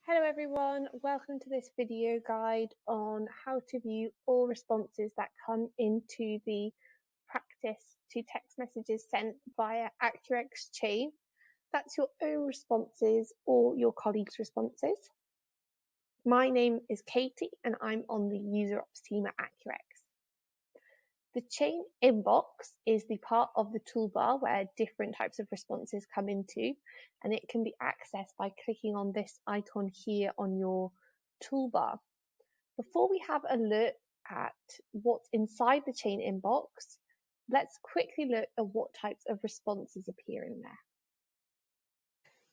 Hello everyone, welcome to this video guide on how to view all responses that come into the practice to text messages sent via accuRx chain. That's your own responses or your colleagues' responses. My name is Katie and I'm on the user ops team at accuRx. The chain inbox is the part of the toolbar where different types of responses come into, and it can be accessed by clicking on this icon here on your toolbar. Before we have a look at what's inside the chain inbox, let's quickly look at what types of responses appear in there.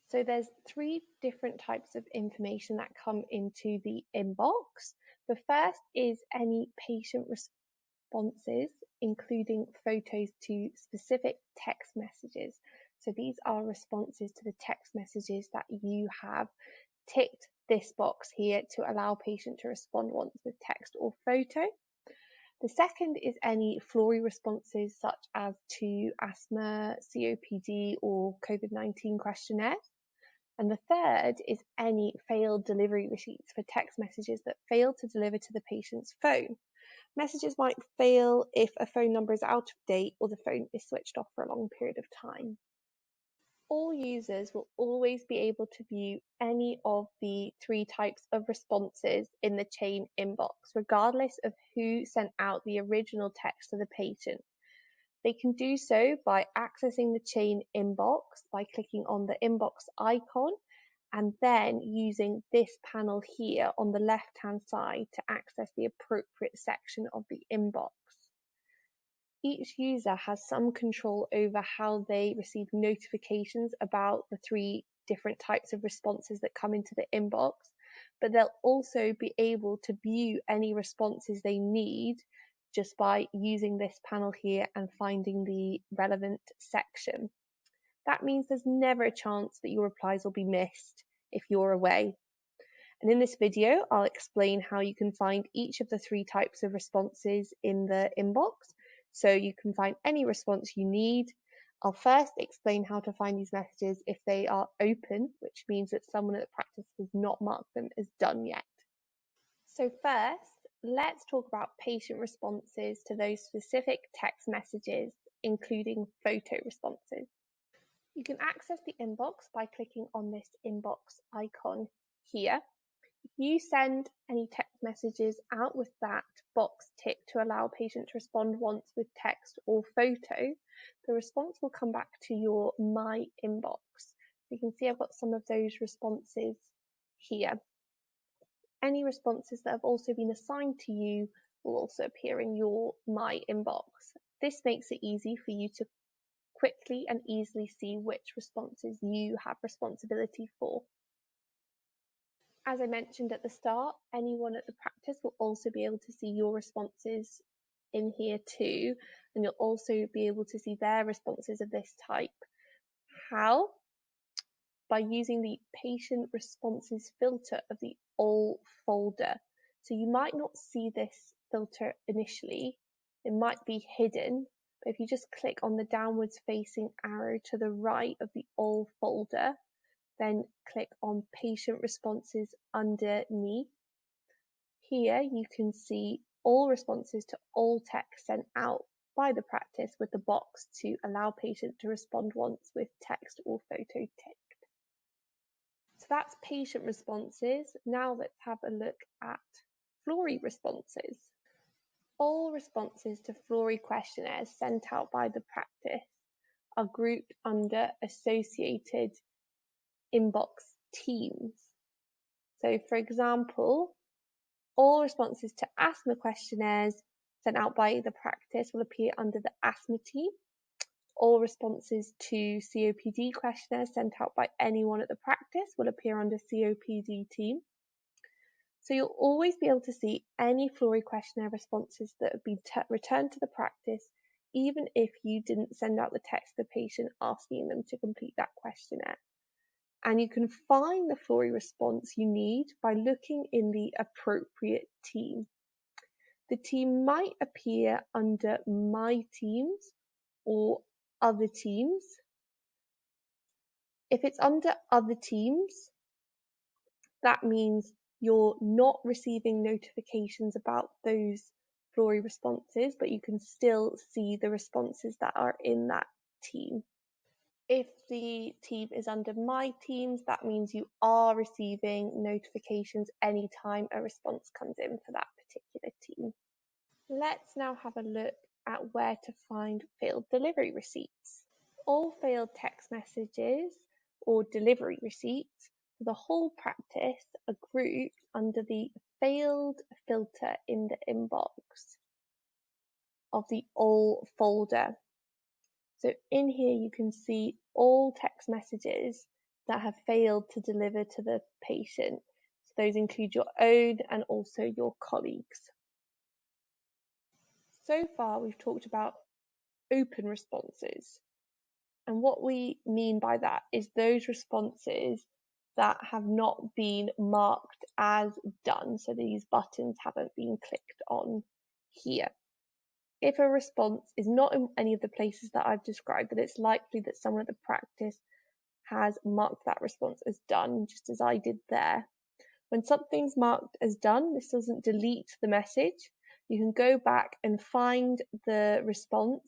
So there's three different types of information that come into the inbox. The first is any patient responses, including photos to specific text messages. So these are responses to the text messages that you have ticked this box here to allow patient to respond once with text or photo. The second is any FLORI responses such as to asthma, COPD or COVID-19 questionnaires. And the third is any failed delivery receipts for text messages that fail to deliver to the patient's phone. Messages might fail if a phone number is out of date or the phone is switched off for a long period of time. All users will always be able to view any of the three types of responses in the chain inbox, regardless of who sent out the original text to the patient. They can do so by accessing the chain inbox by clicking on the inbox icon and then using this panel here on the left-hand side to access the appropriate section of the inbox. Each user has some control over how they receive notifications about the three different types of responses that come into the inbox, but they'll also be able to view any responses they need just by using this panel here and finding the relevant section. That means there's never a chance that your replies will be missed if you're away. And in this video, I'll explain how you can find each of the three types of responses in the inbox, so you can find any response you need. I'll first explain how to find these messages if they are open, which means that someone at the practice has not marked them as done yet. So first, let's talk about patient responses to those specific text messages, including photo responses. You can access the inbox by clicking on this inbox icon here. If you send any text messages out with that box ticked to allow a patient to respond once with text or photo, the response will come back to your My Inbox. You can see I've got some of those responses here. Any responses that have also been assigned to you will also appear in your My Inbox. This makes it easy for you to quickly and easily see which responses you have responsibility for. As I mentioned at the start, anyone at the practice will also be able to see your responses in here too, and you'll also be able to see their responses of this type. How? By using the patient responses filter of the all folder. So you might not see this filter initially, it might be hidden, but if you just click on the downwards facing arrow to the right of the all folder, then click on patient responses underneath. Here you can see all responses to all text sent out by the practice with the box to allow patient to respond once with text or photo ticked. So that's patient responses. Now let's have a look at FLORI responses. All responses to FLORI questionnaires sent out by the practice are grouped under associated inbox teams. So for example, all responses to asthma questionnaires sent out by the practice will appear under the asthma team. All responses to COPD questionnaires sent out by anyone at the practice will appear under COPD team. So you'll always be able to see any FLORI questionnaire responses that have been returned to the practice, even if you didn't send out the text to the patient asking them to complete that questionnaire. And you can find the FLORI response you need by looking in the appropriate team. The team might appear under My Teams or Other Teams. If it's under Other Teams, that means you're not receiving notifications about those Flory responses, but you can still see the responses that are in that team. If the team is under My Teams, that means you are receiving notifications anytime a response comes in for that particular team. Let's now have a look at where to find failed delivery receipts. All failed text messages or delivery receipts for the whole practice are grouped under the failed filter in the inbox of the all folder. So in here you can see all text messages that have failed to deliver to the patient. So those include your own and also your colleagues. So far we've talked about open responses. And what we mean by that is those responses that have not been marked as done. So these buttons haven't been clicked on here. If a response is not in any of the places that I've described, then it's likely that someone at the practice has marked that response as done, just as I did there. When something's marked as done, this doesn't delete the message. You can go back and find the response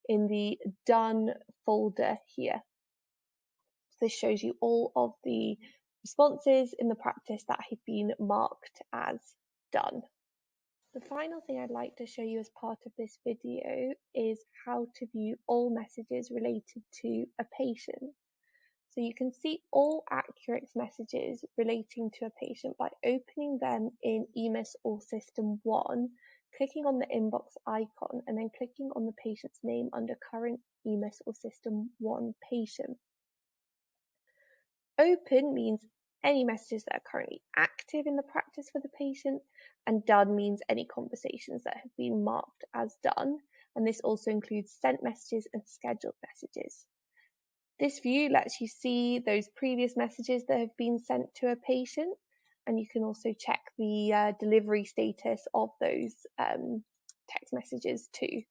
in the done folder here. This shows you all of the responses in the practice that have been marked as done. The final thing I'd like to show you as part of this video is how to view all messages related to a patient. So you can see all accuRx messages relating to a patient by opening them in EMIS or SystmOne, clicking on the inbox icon and then clicking on the patient's name under current EMIS or SystmOne patient. Open means any messages that are currently active in the practice for the patient, and done means any conversations that have been marked as done, and this also includes sent messages and scheduled messages. This view lets you see those previous messages that have been sent to a patient, and you can also check the delivery status of those text messages too.